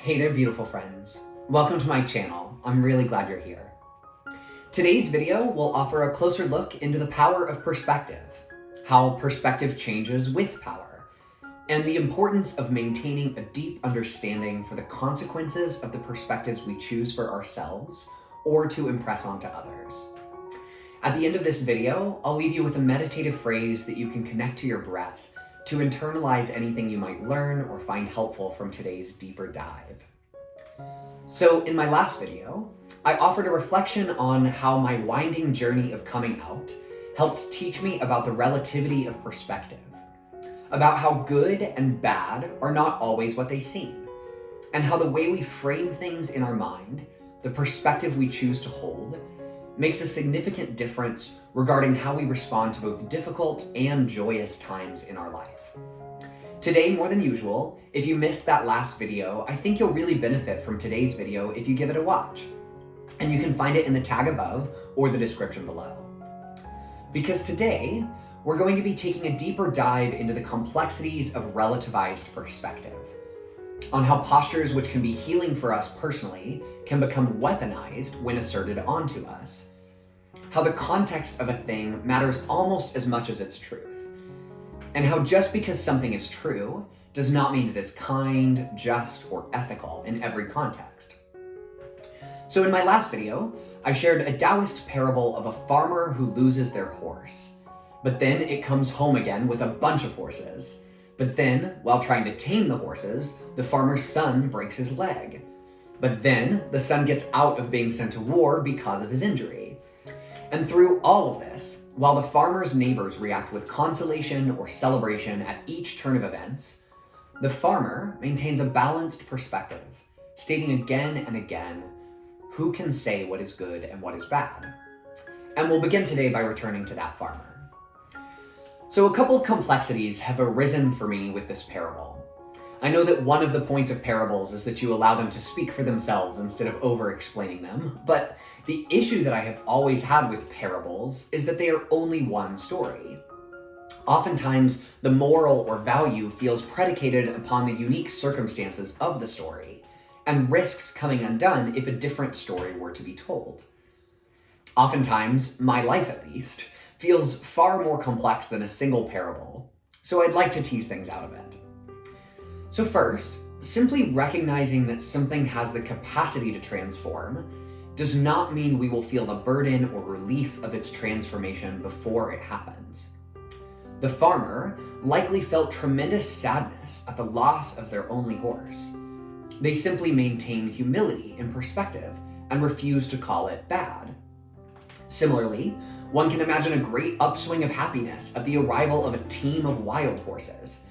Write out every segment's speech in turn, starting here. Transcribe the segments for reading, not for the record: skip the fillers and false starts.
Hey there, beautiful friends. Welcome to my channel. I'm really glad you're here. Today's video will offer a closer look into the power of perspective, how perspective changes with power, and the importance of maintaining a deep understanding for the consequences of the perspectives we choose for ourselves or to impress onto others. At the end of this video, I'll leave you with a meditative phrase that you can connect to your breath to internalize anything you might learn or find helpful from today's deeper dive. So in my last video, I offered a reflection on how my winding journey of coming out helped teach me about the relativity of perspective, about how good and bad are not always what they seem, and how the way we frame things in our mind, the perspective we choose to hold, makes a significant difference regarding how we respond to both difficult and joyous times in our life. Today, more than usual, if you missed that last video, I think you'll really benefit from today's video if you give it a watch. And you can find it in the tag above or the description below. Because today, we're going to be taking a deeper dive into the complexities of relativized perspective, on how postures which can be healing for us personally can become weaponized when asserted onto us, how the context of a thing matters almost as much as its truth, and how just because something is true does not mean it is kind, just, or ethical in every context. So in my last video, I shared a Taoist parable of a farmer who loses their horse, but then it comes home again with a bunch of horses. But then, while trying to tame the horses, the farmer's son breaks his leg. But then, the son gets out of being sent to war because of his injury. And through all of this, while the farmer's neighbors react with consolation or celebration at each turn of events, the farmer maintains a balanced perspective, stating again and again, who can say what is good and what is bad? And we'll begin today by returning to that farmer. So a couple of complexities have arisen for me with this parable. I know that one of the points of parables is that you allow them to speak for themselves instead of over-explaining them, but the issue that I have always had with parables is that they are only one story. Oftentimes, the moral or value feels predicated upon the unique circumstances of the story, and risks coming undone if a different story were to be told. Oftentimes, my life at least, feels far more complex than a single parable, so I'd like to tease things out a bit. So first, simply recognizing that something has the capacity to transform does not mean we will feel the burden or relief of its transformation before it happens. The farmer likely felt tremendous sadness at the loss of their only horse. They simply maintain humility in perspective and refuse to call it bad. Similarly, one can imagine a great upswing of happiness at the arrival of a team of wild horses.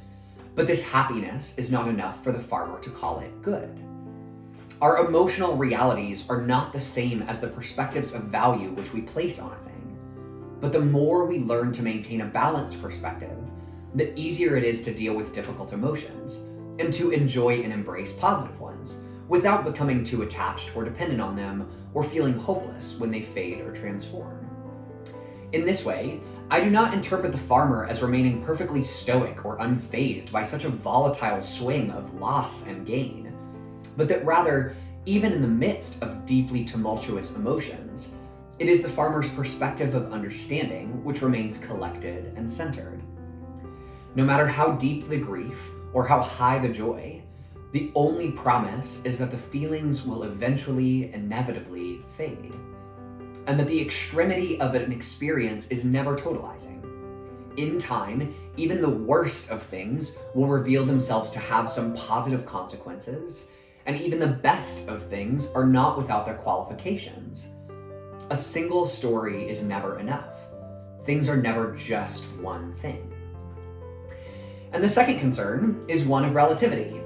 But this happiness is not enough for the farmer to call it good. Our emotional realities are not the same as the perspectives of value which we place on a thing. But the more we learn to maintain a balanced perspective, the easier it is to deal with difficult emotions and to enjoy and embrace positive ones without becoming too attached or dependent on them or feeling hopeless when they fade or transform. In this way, I do not interpret the farmer as remaining perfectly stoic or unfazed by such a volatile swing of loss and gain, but that rather, even in the midst of deeply tumultuous emotions, it is the farmer's perspective of understanding which remains collected and centered. No matter how deep the grief or how high the joy, the only promise is that the feelings will eventually, inevitably fade, and that the extremity of an experience is never totalizing. In time, even the worst of things will reveal themselves to have some positive consequences, and even the best of things are not without their qualifications. A single story is never enough. Things are never just one thing. And the second concern is one of relativity.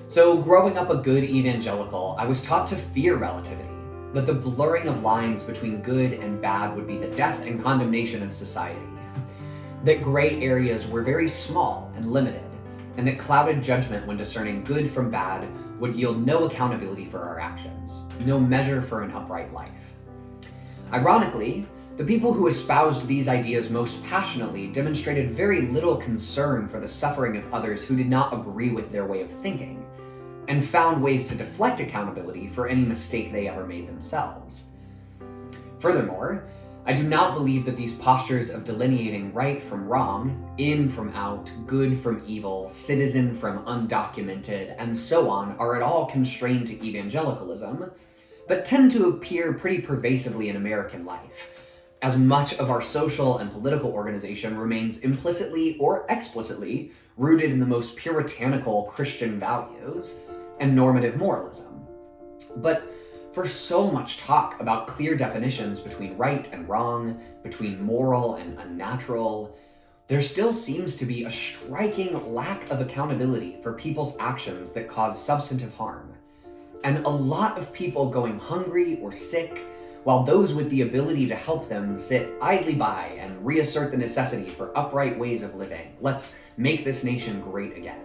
So growing up a good evangelical, I was taught to fear relativity, that the blurring of lines between good and bad would be the death and condemnation of society, that gray areas were very small and limited, and that clouded judgment when discerning good from bad would yield no accountability for our actions, no measure for an upright life. Ironically, the people who espoused these ideas most passionately demonstrated very little concern for the suffering of others who did not agree with their way of thinking, and found ways to deflect accountability for any mistake they ever made themselves. Furthermore, I do not believe that these postures of delineating right from wrong, in from out, good from evil, citizen from undocumented, and so on are at all constrained to evangelicalism, but tend to appear pretty pervasively in American life, as much of our social and political organization remains implicitly or explicitly rooted in the most puritanical Christian values and normative moralism. But for so much talk about clear definitions between right and wrong, between moral and unnatural, there still seems to be a striking lack of accountability for people's actions that cause substantive harm, and a lot of people going hungry or sick, while those with the ability to help them sit idly by and reassert the necessity for upright ways of living. Let's make this nation great again.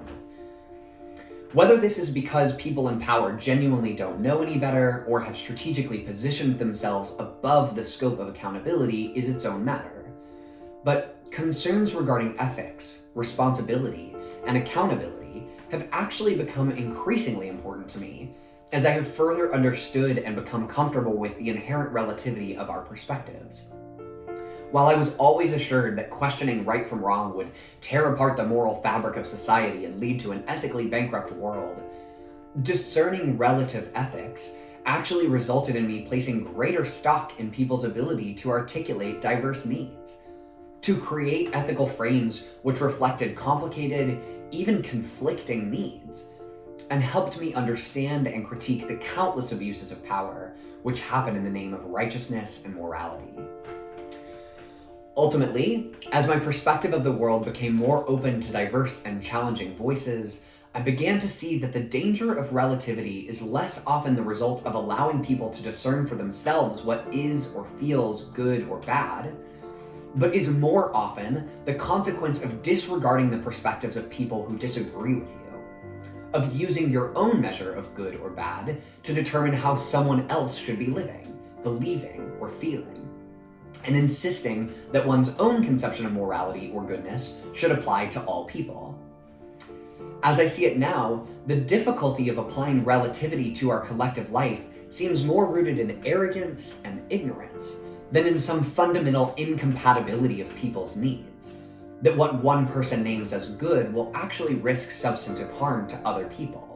Whether this is because people in power genuinely don't know any better or have strategically positioned themselves above the scope of accountability is its own matter. But concerns regarding ethics, responsibility, and accountability have actually become increasingly important to me as I have further understood and become comfortable with the inherent relativity of our perspectives. While I was always assured that questioning right from wrong would tear apart the moral fabric of society and lead to an ethically bankrupt world, discerning relative ethics actually resulted in me placing greater stock in people's ability to articulate diverse needs, to create ethical frames which reflected complicated, even conflicting needs, and helped me understand and critique the countless abuses of power which happen in the name of righteousness and morality. Ultimately, as my perspective of the world became more open to diverse and challenging voices, I began to see that the danger of relativity is less often the result of allowing people to discern for themselves what is or feels good or bad, but is more often the consequence of disregarding the perspectives of people who disagree with you, of using your own measure of good or bad to determine how someone else should be living, believing, or feeling, and insisting that one's own conception of morality or goodness should apply to all people. As I see it now, the difficulty of applying relativity to our collective life seems more rooted in arrogance and ignorance than in some fundamental incompatibility of people's needs, that what one person names as good will actually risk substantive harm to other people.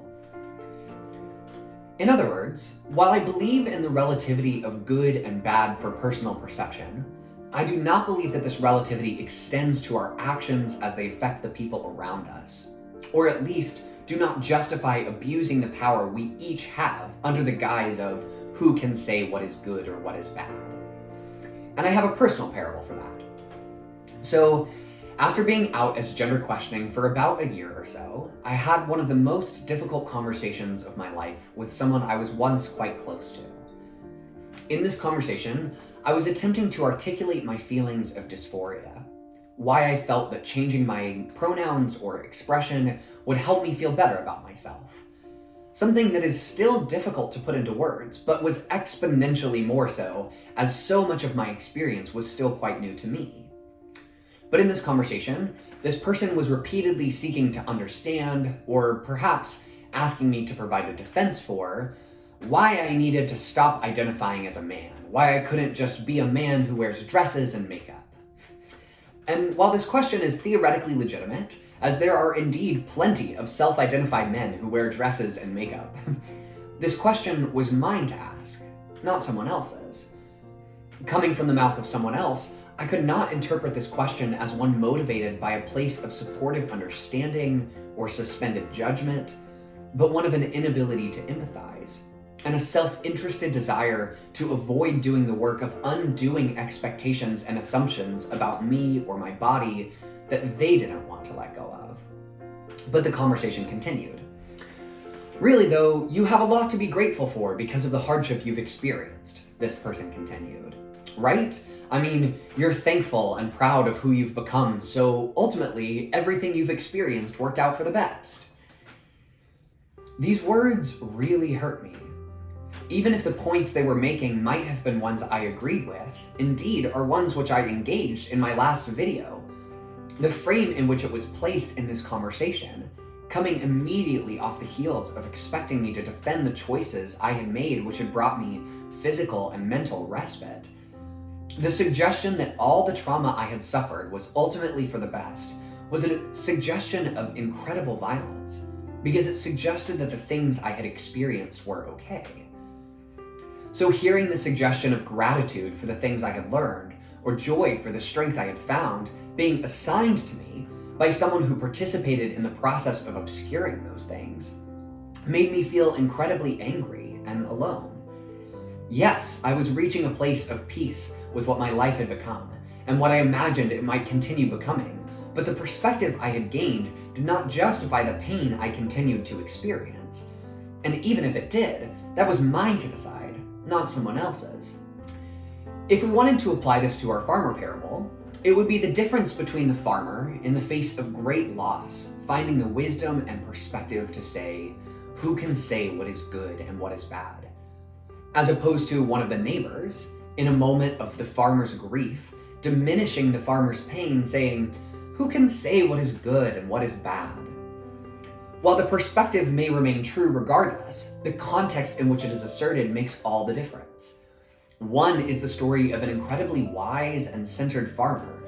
In other words, while I believe in the relativity of good and bad for personal perception, I do not believe that this relativity extends to our actions as they affect the people around us, or at least do not justify abusing the power we each have under the guise of who can say what is good or what is bad. And I have a personal parable for that. So, after being out as gender questioning for about a year or so, I had one of the most difficult conversations of my life with someone I was once quite close to. In this conversation, I was attempting to articulate my feelings of dysphoria, why I felt that changing my pronouns or expression would help me feel better about myself. Something that is still difficult to put into words, but was exponentially more so, as so much of my experience was still quite new to me. But in this conversation, this person was repeatedly seeking to understand, or perhaps asking me to provide a defense for, why I needed to stop identifying as a man, why I couldn't just be a man who wears dresses and makeup. And while this question is theoretically legitimate, as there are indeed plenty of self-identified men who wear dresses and makeup, this question was mine to ask, not someone else's. Coming from the mouth of someone else, I could not interpret this question as one motivated by a place of supportive understanding or suspended judgment, but one of an inability to empathize, and a self-interested desire to avoid doing the work of undoing expectations and assumptions about me or my body that they didn't want to let go of. But the conversation continued. Really though, you have a lot to be grateful for because of the hardship you've experienced, this person continued. Right? I mean, you're thankful and proud of who you've become, so ultimately, everything you've experienced worked out for the best. These words really hurt me. Even if the points they were making might have been ones I agreed with, indeed are ones which I engaged in my last video, the frame in which it was placed in this conversation coming immediately off the heels of expecting me to defend the choices I had made, which had brought me physical and mental respite. The suggestion that all the trauma I had suffered was ultimately for the best was a suggestion of incredible violence, because it suggested that the things I had experienced were okay. So hearing the suggestion of gratitude for the things I had learned, or joy for the strength I had found, being assigned to me by someone who participated in the process of obscuring those things, made me feel incredibly angry and alone. Yes, I was reaching a place of peace with what my life had become, and what I imagined it might continue becoming, but the perspective I had gained did not justify the pain I continued to experience. And even if it did, that was mine to decide, not someone else's. If we wanted to apply this to our farmer parable, it would be the difference between the farmer, in the face of great loss, finding the wisdom and perspective to say, who can say what is good and what is bad? As opposed to one of the neighbors, in a moment of the farmer's grief, diminishing the farmer's pain, saying, who can say what is good and what is bad? While the perspective may remain true regardless, the context in which it is asserted makes all the difference. One is the story of an incredibly wise and centered farmer,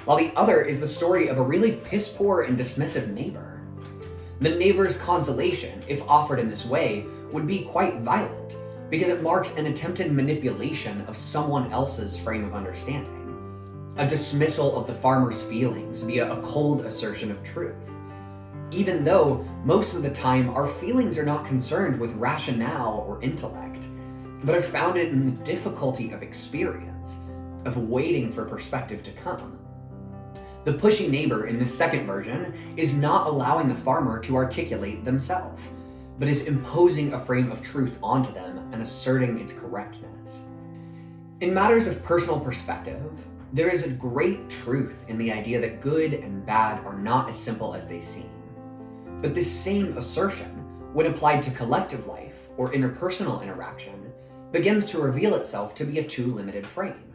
while the other is the story of a really piss-poor and dismissive neighbor. The neighbor's consolation, if offered in this way, would be quite violent, because it marks an attempted manipulation of someone else's frame of understanding, a dismissal of the farmer's feelings via a cold assertion of truth. Even though most of the time our feelings are not concerned with rationale or intellect, but are founded in the difficulty of experience, of waiting for perspective to come. The pushy neighbor in the second version is not allowing the farmer to articulate themselves, but is imposing a frame of truth onto them and asserting its correctness. In matters of personal perspective, there is a great truth in the idea that good and bad are not as simple as they seem. But this same assertion, when applied to collective life or interpersonal interaction, begins to reveal itself to be a too limited frame.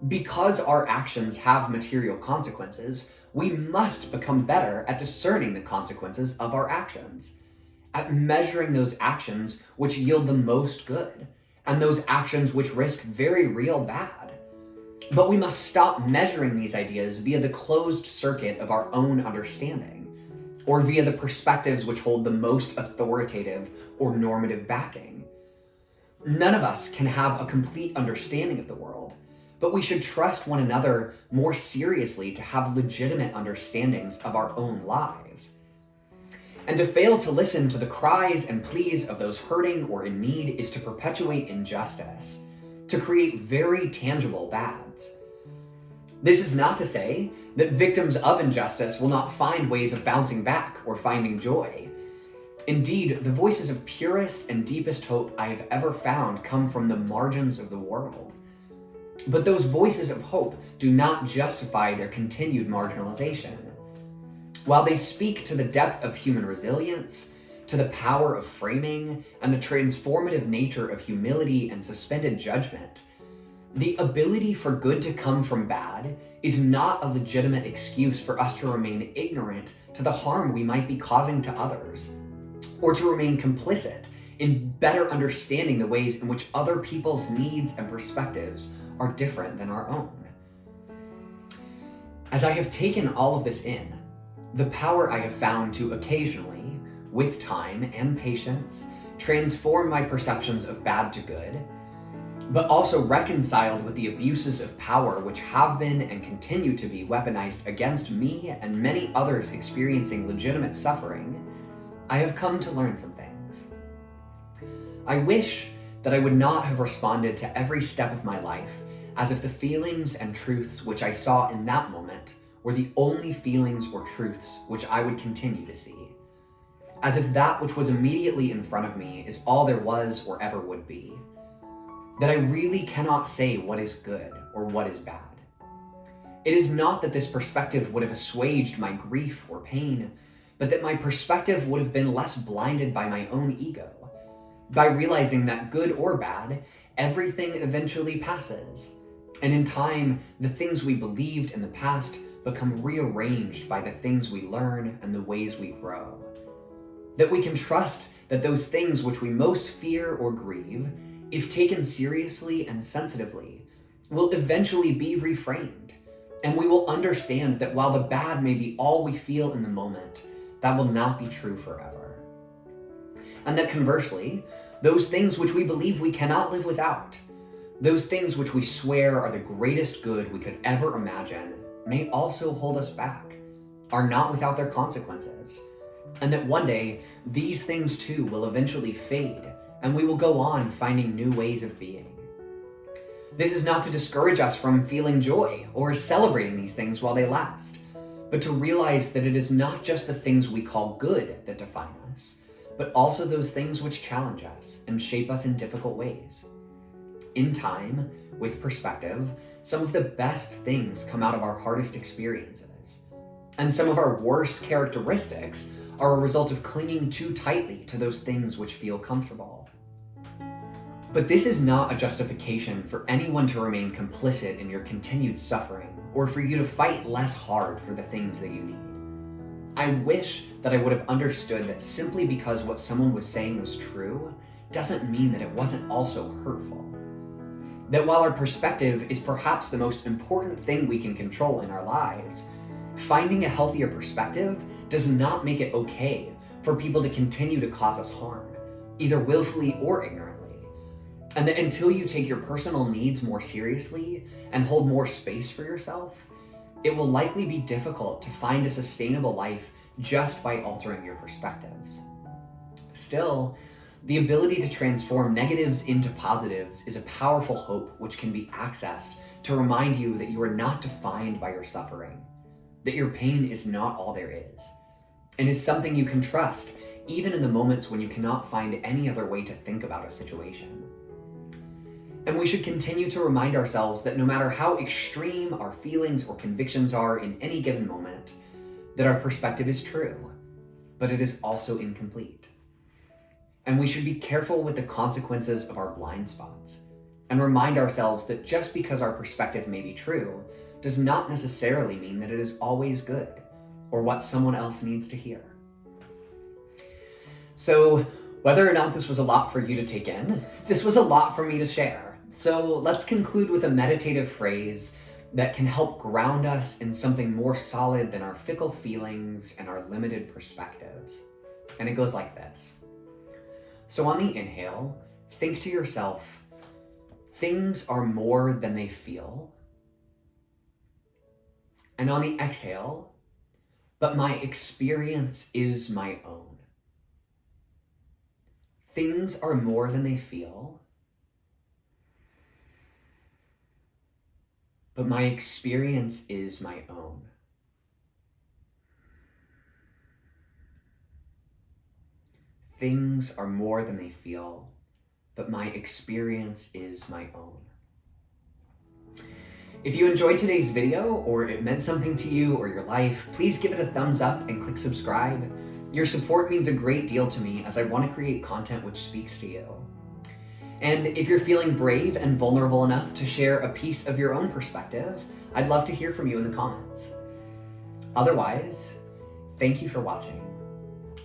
Because our actions have material consequences, we must become better at discerning the consequences of our actions, at measuring those actions which yield the most good, and those actions which risk very real bad. But we must stop measuring these ideas via the closed circuit of our own understanding, or via the perspectives which hold the most authoritative or normative backing. None of us can have a complete understanding of the world, but we should trust one another more seriously to have legitimate understandings of our own lives. And to fail to listen to the cries and pleas of those hurting or in need is to perpetuate injustice, to create very tangible bads. This is not to say that victims of injustice will not find ways of bouncing back or finding joy. Indeed, the voices of purest and deepest hope I have ever found come from the margins of the world. But those voices of hope do not justify their continued marginalization. While they speak to the depth of human resilience, to the power of framing, and the transformative nature of humility and suspended judgment, the ability for good to come from bad is not a legitimate excuse for us to remain ignorant to the harm we might be causing to others, or to remain complicit in better understanding the ways in which other people's needs and perspectives are different than our own. As I have taken all of this in, the power I have found to occasionally, with time and patience, transform my perceptions of bad to good, but also reconciled with the abuses of power which have been and continue to be weaponized against me and many others experiencing legitimate suffering, I have come to learn some things. I wish that I would not have responded to every step of my life as if the feelings and truths which I saw in that moment were the only feelings or truths which I would continue to see. As if that which was immediately in front of me is all there was or ever would be. That I really cannot say what is good or what is bad. It is not that this perspective would have assuaged my grief or pain, but that my perspective would have been less blinded by my own ego, by realizing that good or bad, everything eventually passes. And in time, the things we believed in the past become rearranged by the things we learn and the ways we grow. That we can trust that those things which we most fear or grieve, if taken seriously and sensitively, will eventually be reframed, and we will understand that while the bad may be all we feel in the moment, that will not be true forever. And that conversely, those things which we believe we cannot live without, those things which we swear are the greatest good we could ever imagine, may also hold us back, are not without their consequences, and that one day these things too will eventually fade, and we will go on finding new ways of being. This is not to discourage us from feeling joy or celebrating these things while they last, but to realize that it is not just the things we call good that define us, but also those things which challenge us and shape us in difficult ways. In time, with perspective, some of the best things come out of our hardest experiences, and some of our worst characteristics are a result of clinging too tightly to those things which feel comfortable. But this is not a justification for anyone to remain complicit in your continued suffering, or for you to fight less hard for the things that you need. I wish that I would have understood that simply because what someone was saying was true, doesn't mean that it wasn't also hurtful. That while our perspective is perhaps the most important thing we can control in our lives, finding a healthier perspective does not make it okay for people to continue to cause us harm, either willfully or ignorantly. And that until you take your personal needs more seriously and hold more space for yourself, it will likely be difficult to find a sustainable life just by altering your perspectives. Still, the ability to transform negatives into positives is a powerful hope which can be accessed to remind you that you are not defined by your suffering, that your pain is not all there is, and is something you can trust even in the moments when you cannot find any other way to think about a situation. And we should continue to remind ourselves that no matter how extreme our feelings or convictions are in any given moment, that our perspective is true, but it is also incomplete. And we should be careful with the consequences of our blind spots, and remind ourselves that just because our perspective may be true, does not necessarily mean that it is always good, or what someone else needs to hear. So, whether or not this was a lot for you to take in, this was a lot for me to share. So let's conclude with a meditative phrase that can help ground us in something more solid than our fickle feelings and our limited perspectives. And it goes like this. So on the inhale, think to yourself, things are more than they feel. And on the exhale, but my experience is my own. Things are more than they feel. But my experience is my own. Things are more than they feel, but my experience is my own. If you enjoyed today's video, or it meant something to you or your life, please give it a thumbs up and click subscribe. Your support means a great deal to me as I want to create content which speaks to you. And if you're feeling brave and vulnerable enough to share a piece of your own perspective, I'd love to hear from you in the comments. Otherwise, thank you for watching.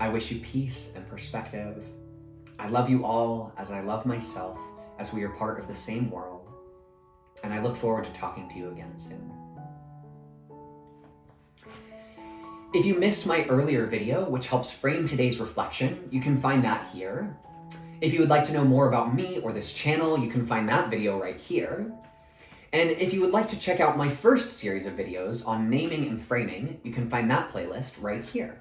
I wish you peace and perspective. I love you all as I love myself, as we are part of the same world. And I look forward to talking to you again soon. If you missed my earlier video, which helps frame today's reflection, you can find that here. If you would like to know more about me or this channel, you can find that video right here. And if you would like to check out my first series of videos on naming and framing, you can find that playlist right here.